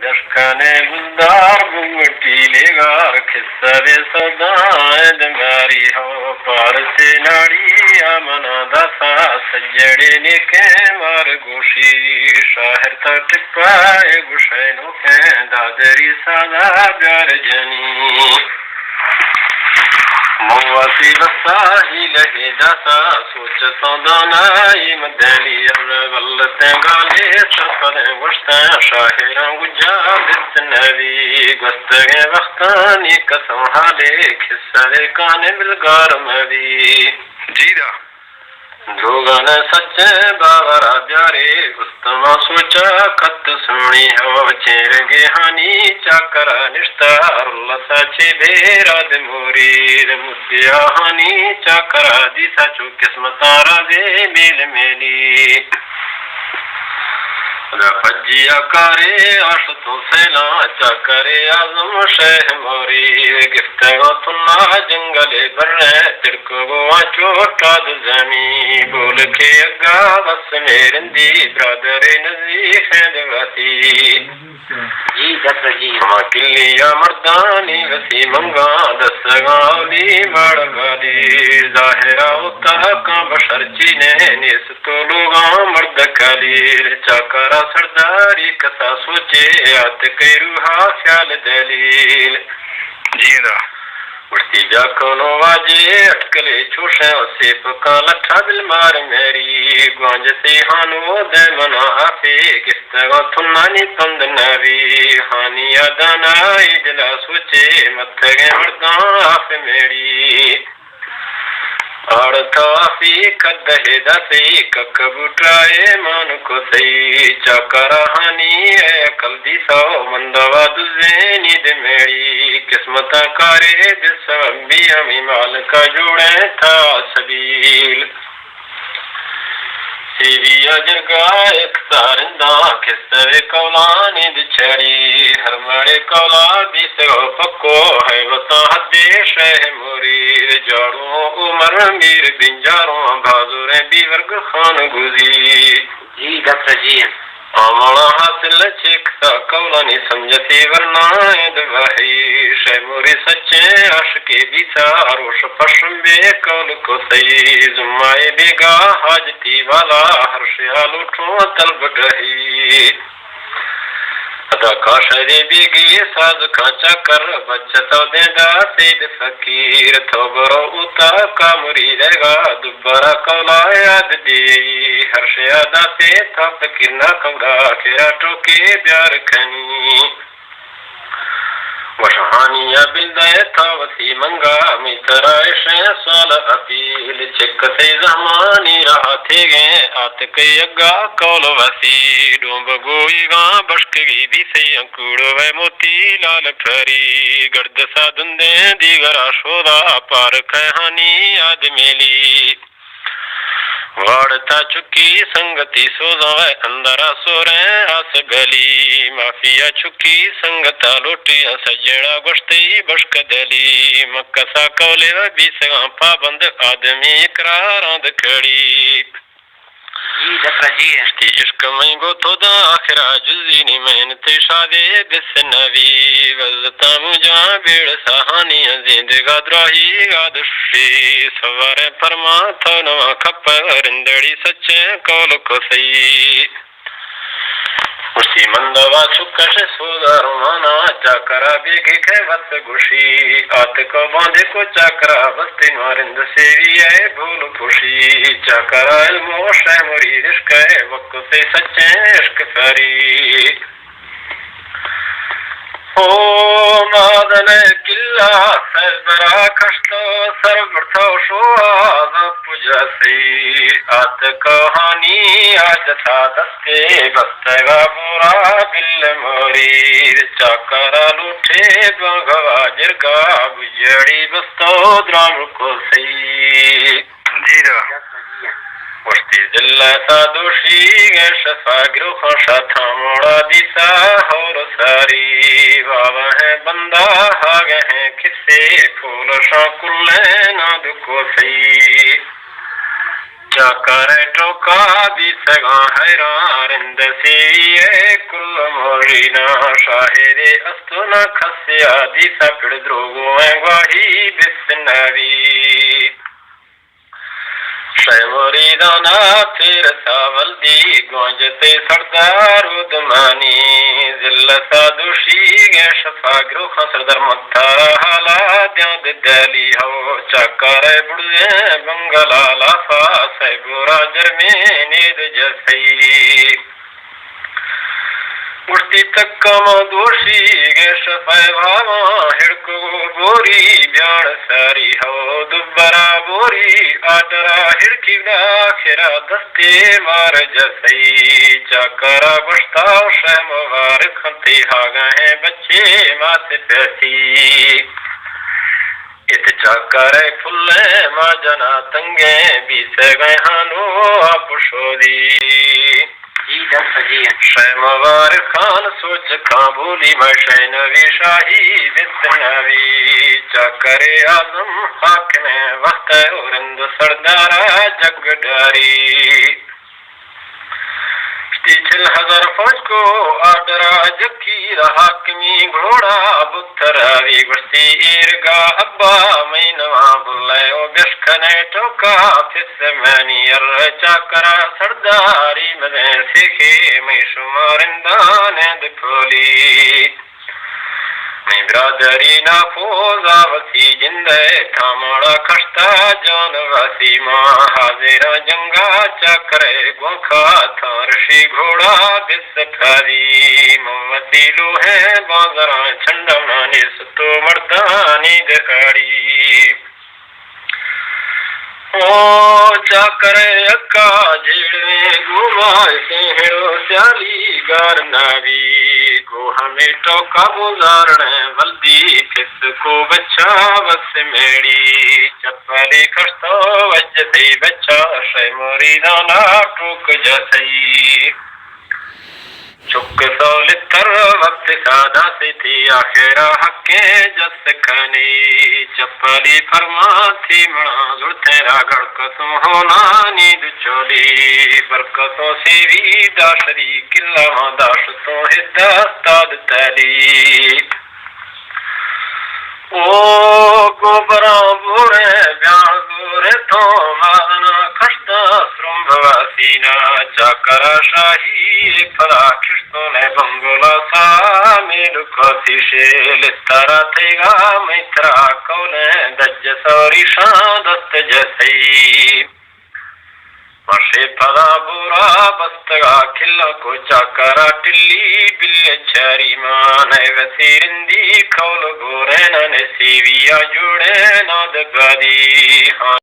دشکنے گلدار بمٹی لگار کسر صدائے دماری ہو پار سے ناڑی آمنا دسا سجڑے نکے مار گوشی شاہر تا ٹپائے گوشینو کہیں دادری سادا بیار جنی مواسی بساہی لہے جاسا سوچ سودانائی مدلی غلطیں گالے سفریں گوشتیں شاہران گجا بست نبی گستگیں وقتانی قسم حالے کسرے کانے ملگار مبی جیدہ لوگان سچے باورا پیارے گستما سوچا خط سنی ہو چیرگے ہانی چاکرا نشتار اللہ سچے بیرا دمورید مسیا ہانی چاکرا دی سچو قسمتارا دے میل میلی فجیا کارے عرش تو سیلا چاکرے اعظم شہ موری گفتگو تنا جنگل برے ترکو چوٹا زمین بول کے اگا بس میرندی برادر نزیف دواتی جی ڈاکٹر جی کلیا مردانی وسی منگا دسگالی مڑگالی ظاہرہ ہوتا کا بشر چینے نیس تو لوگا مرد کالی چاکرا سرداری کسا سوچے آت کئی روحا خیال دلیل جیدہ اڑتی جا کنو واجے اٹکلے چوشیں وسیف کا لٹھا بالمار میری گوانج سی ہانو دے منا آفی گفتگو تھنانی پند نوی ہانی آدانا اجلا سوچے متگے مردان آف میری آڑتا فی کدہ دسی ککبوٹرائے مان کو سی چاکرا ہانی اے کل دی سو مندوا دزینی دے میری قسمت کارے دس بھی ہمیں مال کا جوڑے تھا سبیل سیوی اجرگا ایک سارندہ کسر کولانی دچھڑی ہر مڑے کولا بیس گو پکو ہے وطا حدی شہ مریر جاڑوں عمر میر بنجاروں بھازوریں بیورگ خان گزی جی ڈاکٹر جی آمانا حاصل چکتا کولانی سمجھتی ورنہ دواہی شہ موری سچے عشقی بیتا روش پشم بے کول کو سی زمائے بیگا حاجتی والا ہر شیال اٹھو طلب گہی ادا کا شری بیگی ساز کانچا کر بچتا دیندہ سید فقیر تو برو اتا کا مرید گا دوبارہ کولا یاد دی ہر شیادہ سے تھا فکر نہ کمرا کیرا ٹوکے بیار کھنی وشحانیہ بلدائے تھا وسی منگا میترائش سوال اپیل چک سی زمانی رہا تھے گئے آت کئی اگا کول وسی ڈومب گوئی گاں بشک گی بھی سی انکوڑ وے موتی لال پھری گرد سا دندیں دیگرہ شودا پار کہانی یاد میلی واڑتا چکی سنگتی سوزائے اندرا سوریں آس گلی مافیا چکی سنگتا لوٹیاں سجڑا گشتی بشک دلی مکسا کولے و بیسگاں پابند آدمی اقراراند کھڑی جی ڈاکٹر جی اشتی عشق میں گو تو دا آخرہ جزینی محنت شادے بس نبی وزتا مجاں بیڑ سہانی زندگا دراہی گادشی سوارے پرما تھو نوا کھپ رندڑی سچے کول کو سی اسی مندوا چکش سودا رومانا چاکرا بیگی کے وقت گوشی آت کو باندھے کو چاکرا بستی مارند سیوی ہے بھول پوشی چاکرا علم و شہ مرید عشق ہے وقت سے سچے عشق فری او مادن کلا سربرا کشتو سر برتو شو آز پجا سی آت کہانی آج تھا دستے بستگا بورا بل مرید چاکرا لوٹے بگوا جرگا بجڑی بستو درام کو سی جیدہ وشتی دل سا دوشی شفا گرو خوشا تھا موڑا دیسا اور ساری بابا ہے بندہ آگے ہیں کسے پھول شاں کلے ناد کو سی چاکر ٹوکا بیسگاں حیران رند سی کل مورینا شاهد استنا خسیا دیسا پڑ دروگو گواہی بسنوی شے مریدانا تیر ساول دی گونجتے سردار ادمانی ذل سادوشی گے شفا گرو خسر در مکتارا حالا دیاں دلی ہو چاکار بڑوے بنگلا لافا سی بورا جرمی نید جسی گشتی تکم دوشی گے شفای بھاما ہڑکو بوری بیان ساری ہو دبرا بوری آدرا ہڑکی داخرا دستے مار جسی چاکرا گشتا شہ مبارک خنتی ہاگا ہیں بچے مات پیسی ات چاکر پھلے ما جنا تنگے بیسے گئے ہانو آپ شودی شہ مبارک خان سوچ کھاں بولی میں شہ نوی شاہی بسنوی چاکر اعظم حاکم وقت اورند سردارا جگ ڈاری چھل ہزار فوج کو آدرا جکی حاکمی گھوڑا بتراوی گشتی ایرگا ابا مینوا بلائیو بشکنے ٹوکا پس مانی چاکرا سرداری مدین سیکھے میں شمارندان دکھولی میں برادری نافوزا وسی جندے کاماڑا کھشتا جان واسی ماں حاضر جنگا چاکرے گوکھا تھارشی گھوڑا بس پھاری موسیلو ہے بازران چھنڈا نستو مردانی دکھاڑی او چاکرے اکا جھیڑویں گھومائے سہڑو سیالی گارناوی گو ہمیں ٹوکا گزارنے ولدی کس کو بچہ بس میڑی چپلی کھشتو وجتی بچہ شے مریدانا ٹوک جسی چک سولتر وقت سادہ سی تھی آخرہ حق کے جس کھنی چپلی فرما تھی مڑا زڑتے را گڑکتوں ہونا نید چولی برکتوں سیوی داشری کلا داشتوں ہدستاد تلی او گوبران بورے بیان بورے تو مادنا کھشتا سرم بواسینا چاکرا شاہی پدا کشتوں نے بنگولا سا میلو کسی شیل تارا تیگا میترا کونے دج سوری شان دست جسی مشے پدا بورا بستگا کھلا کو چاکرا ٹلی بل چاری مانے وسیرندی کھول گورے نہ نسیویا جوڑے نہ دگادی